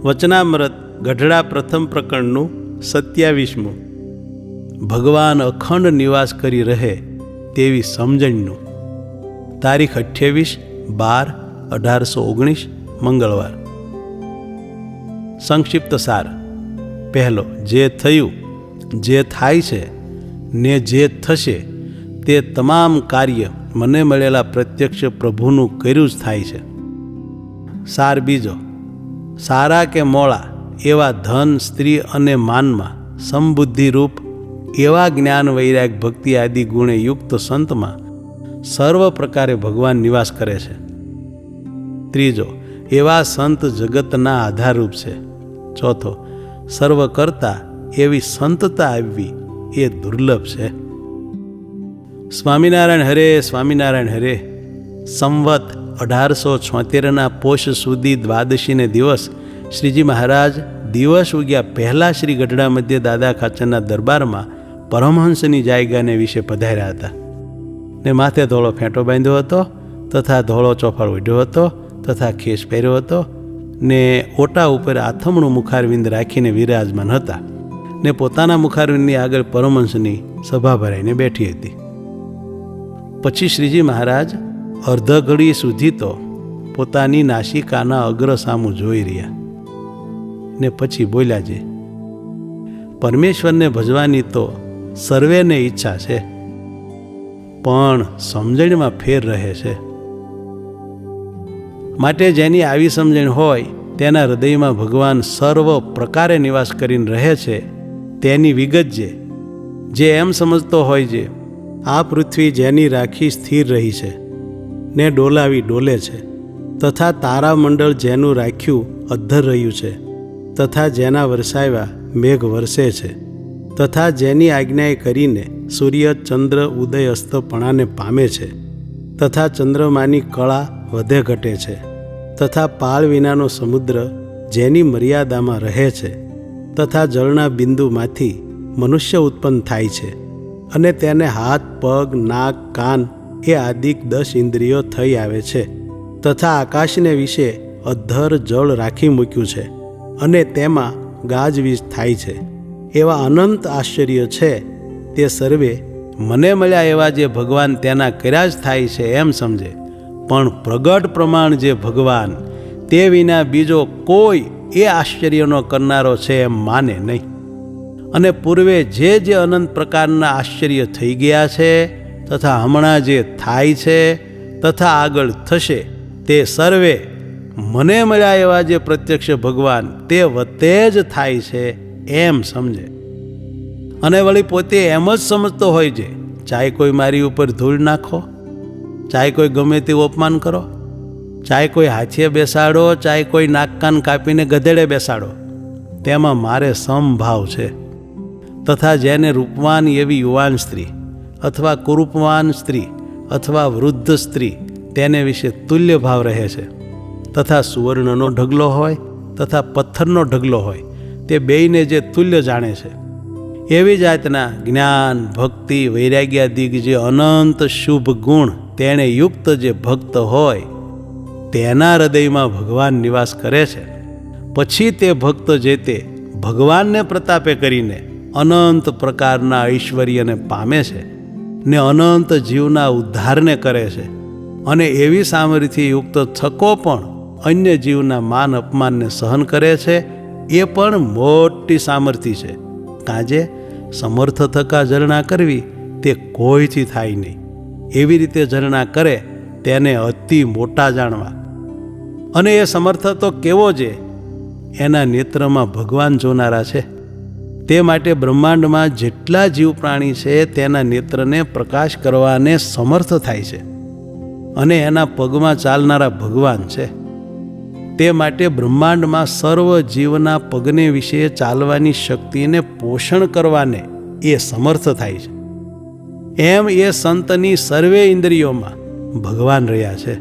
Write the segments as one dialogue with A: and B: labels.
A: વચનામૃત ગઢડા પ્રથમ પ્રકરણનું 27મું. ભગવાન અખંડ નિવાસ કરી રહે તેવી સમજણનું. તારીખ 28/12/1819 મંગળવાર. સંક્ષિપ્ત સાર. પહેલો, જે થયું, જે થાય છે ને જે થશે તે તમામ કાર્ય મને મળેલા પ્રત્યક્ષ પ્રભુનું કર્યું જ થાય છે. સાર બીજો, સારા કે મોળા એવા ધન, સ્ત્રી અને માનમાં સમબુદ્ધિરૂપ એવા જ્ઞાન, વૈરાગ, ભક્તિ આદિ ગુણે યુક્ત સંતમાં સર્વ પ્રકારે ભગવાન નિવાસ કરે છે. ત્રીજો, એવા સંત જગતના આધારરૂપ છે. ચોથો, સર્વ કરતા એવી સંતતા આવવી એ દુર્લભ છે. સ્વામિનારાયણ હરે, સ્વામિનારાયણ હરે. સંવત 1876 પોષ સુધી દ્વાદશીને દિવસ શ્રીજી મહારાજ દિવસ ઉગ્યા પહેલાં શ્રી ગઢડા મધ્ય દાદા ખાચરના દરબારમાં પરમહંસની જાયગાને વિશે પધાર્યા હતા ને માથે ધોળો ફેંટો બાંધ્યો હતો તથા ધોળો ચોફાળ ઓઢ્યો હતો તથા ખેસ પહેર્યો હતો ને ઓટા ઉપર આથમણું મુખારવિંદ રાખીને વિરાજમાન હતા ને પોતાના મુખારવિંદની આગળ પરમહંસની સભા ભરાઈને બેઠી હતી. પછી શ્રીજી મહારાજ અર્ધ ઘડી સુધી તો પોતાની નાસિકાના અગ્ર સામું જોઈ રહ્યા ને પછી બોલ્યા છે, પરમેશ્વરને ભજવાની તો સર્વેને ઈચ્છા છે, પણ સમજણમાં ફેર રહે છે. માટે જેની આવી સમજણ હોય તેના હૃદયમાં ભગવાન સર્વ પ્રકારે નિવાસ કરીને રહે છે તેની વિગત જે એમ સમજતો હોય છે, આ પૃથ્વી જેની રાખી સ્થિર રહી છે ને ડોલાવી ડોલે છે, તથા તારામંડળ જેનું રાખ્યું અધ્ધર રહ્યું છે, તથા જેના વરસાવ્યા મેઘ વરસે છે, તથા જેની આજ્ઞાએ કરીને સૂર્ય, ચંદ્ર ઉદય અસ્તપણાને પામે છે, તથા ચંદ્રમાની કળા વધે ઘટે છે, તથા પાળ વિનાનો સમુદ્ર જેની મર્યાદામાં રહે છે, તથા જળના બિંદુમાંથી મનુષ્ય ઉત્પન્ન થાય છે, અને તેને હાથ, પગ, નાક, કાન એ આદિક 10 ઇન્દ્રિયો થઈ આવે છે, તથા આકાશને વિશે અધ્ધર જળ રાખી મૂક્યું છે અને તેમાં ગાજવીજ થાય છે. એવા અનંત આશ્ચર્ય છે તે સર્વે મને મળ્યા એવા જે ભગવાન તેના કર્યા જ થાય છે એમ સમજે, પણ પ્રગટ પ્રમાણ જે ભગવાન તે વિના બીજો કોઈ એ આશ્ચર્યનો કરનારો છે એમ માને નહીં. અને પૂર્વે જે અનંત પ્રકારના આશ્ચર્ય થઈ ગયા છે તથા હમણાં જે થાય છે તથા આગળ થશે તે સર્વે મને મળ્યા એવા જે પ્રત્યક્ષ ભગવાન તે વતે જ થાય છે એમ સમજે. અને વળી પોતે એમ જ સમજતો હોય છે, ચાહે કોઈ મારી ઉપર ધૂળ નાખો, ચાહે કોઈ ગમે તેવું અપમાન કરો, ચાહે કોઈ હાથીએ બેસાડો, ચાહે કોઈ નાક કાન કાપીને ગધેડે બેસાડો, તેમાં મારે સમભાવ છે. તથા જેને રૂપવાન એવી યુવાન સ્ત્રી અથવા કુરૂપવાન સ્ત્રી અથવા વૃદ્ધ સ્ત્રી તેને વિશે તુલ્ય ભાવ રહે છે, તથા સુવર્ણનો ઢગલો હોય તથા પથ્થરનો ઢગલો હોય તે બેયને જે તુલ્ય જાણે છે, એવી જાતના જ્ઞાન, ભક્તિ, વૈરાગ્યાદિક જે અનંત શુભ ગુણ તેણે યુક્ત જે ભક્ત હોય તેના હૃદયમાં ભગવાન નિવાસ કરે છે. પછી તે ભક્ત જે તે ભગવાનને પ્રતાપે કરીને અનંત પ્રકારના ઐશ્વર્યને પામે છે ને અનંત જીવના ઉદ્ધારને કરે છે, અને એવી સામર્થ્ય યુક્ત થકો પણ અન્ય જીવના માન અપમાનને સહન કરે છે. એ પણ મોટી સામર્થ્ય છે, કાજે સમર્થ થકા ઝરણા કરવી તે કોઈથી થાય નહીં. એવી રીતે ઝરણા કરે તેને અતિ મોટા જાણવા. અને એ સમર્થ તો કેવો છે, એના નેત્રમાં ભગવાન જોનારા છે. તે માટે બ્રહ્માંડમાં જેટલા જીવ પ્રાણી છે તેના નેત્રને પ્રકાશ કરવાને સમર્થ થાય છે, અને એના પગમાં ચાલનારા ભગવાન છે. તે માટે બ્રહ્માંડમાં સર્વ જીવના પગને વિશે ચાલવાની શક્તિને પોષણ કરવાને એ સમર્થ થાય છે. એમ એ સંતની સર્વે ઇન્દ્રિયોમાં ભગવાન રહ્યા છે.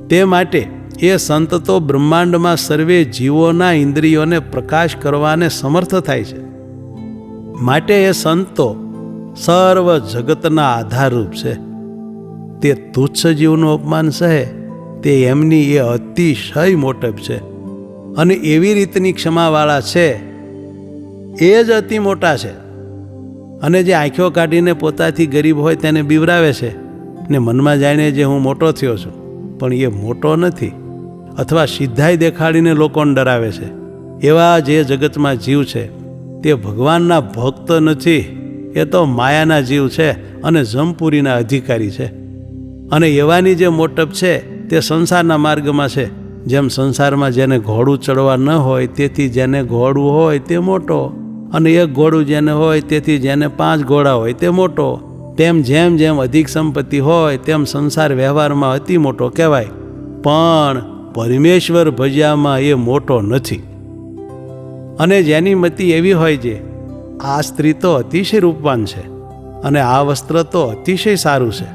A: તે માટે એ સંત તો બ્રહ્માંડમાં સર્વે જીવોના ઇન્દ્રિયોને પ્રકાશ કરવાને સમર્થ થાય છે. માટે એ સંતો સર્વ જગતના આધારરૂપ છે. તે તુચ્છ જીવનું અપમાન સહે તે એમની એ અતિશય મોટપ છે. અને એવી રીતની ક્ષમાવાળા છે એ જ અતિ મોટા છે. અને જે આંખો કાઢીને પોતાથી ગરીબ હોય તેને બીવરાવે છે ને મનમાં જાણે જે હું મોટો થયો છું, પણ એ મોટો નથી. અથવા સિદ્ધાઈ દેખાડીને લોકોને ડરાવે છે, એવા જે જગતમાં જીવ છે તે ભગવાનના ભક્ત નથી, એ તો માયાના જીવ છે અને જમપુરીના અધિકારી છે. અને એવાની જે મોટપ છે તે સંસારના માર્ગમાં છે. જેમ સંસારમાં જેને ઘોડું ચડવા ન હોય તેથી જેને ઘોડું હોય તે મોટો, અને એક ઘોડું જેને હોય તેથી જેને 5 ઘોડા હોય તે મોટો. તેમ જેમ જેમ અધિક સંપત્તિ હોય તેમ સંસાર વ્યવહારમાં અતિ મોટો કહેવાય, પણ પરમેશ્વર ભજ્યામાં એ મોટો નથી. અને જેની મતિ એવી હોય છે, આ સ્ત્રી તો અતિશય રૂપવાન છે, અને આ વસ્ત્ર તો અતિશય સારું છે,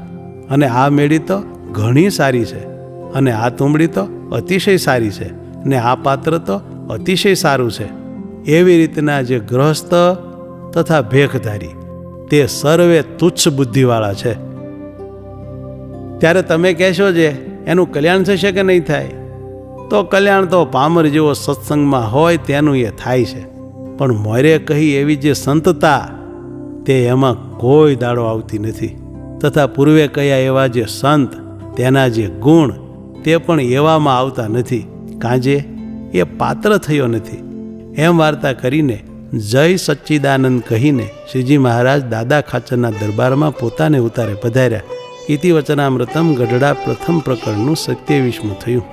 A: અને આ મેળી તો ઘણી સારી છે, અને આ તુંબડી તો અતિશય સારી છે, ને આ પાત્ર તો અતિશય સારું છે. એવી રીતના જે ગૃહસ્થ તથા ભેખધારી તે સર્વે તુચ્છ બુદ્ધિવાળા છે. ત્યારે તમે કહેશો જે એનું કલ્યાણ થશે કે નહીં થાય? તો કલ્યાણ તો પામર જેવો સત્સંગમાં હોય તેનું એ થાય છે, પણ મોરે કહી એવી જે સંતતા તે એમાં કોઈ દાડો આવતી નથી. તથા પૂર્વે કહ્યા એવા જે સંત તેના જે ગુણ તે પણ એવામાં આવતા નથી, કાંજે એ પાત્ર થયો નથી. એમ વાર્તા કરીને જય સચ્ચિદાનંદ કહીને શ્રીજી મહારાજ દાદા ખાચરના દરબારમાં પોતાને ઉતારે પધાર્યા. ઇતિ વચનામૃતમ ગઢડા પ્રથમ પ્રકરણનું 27મું થયું.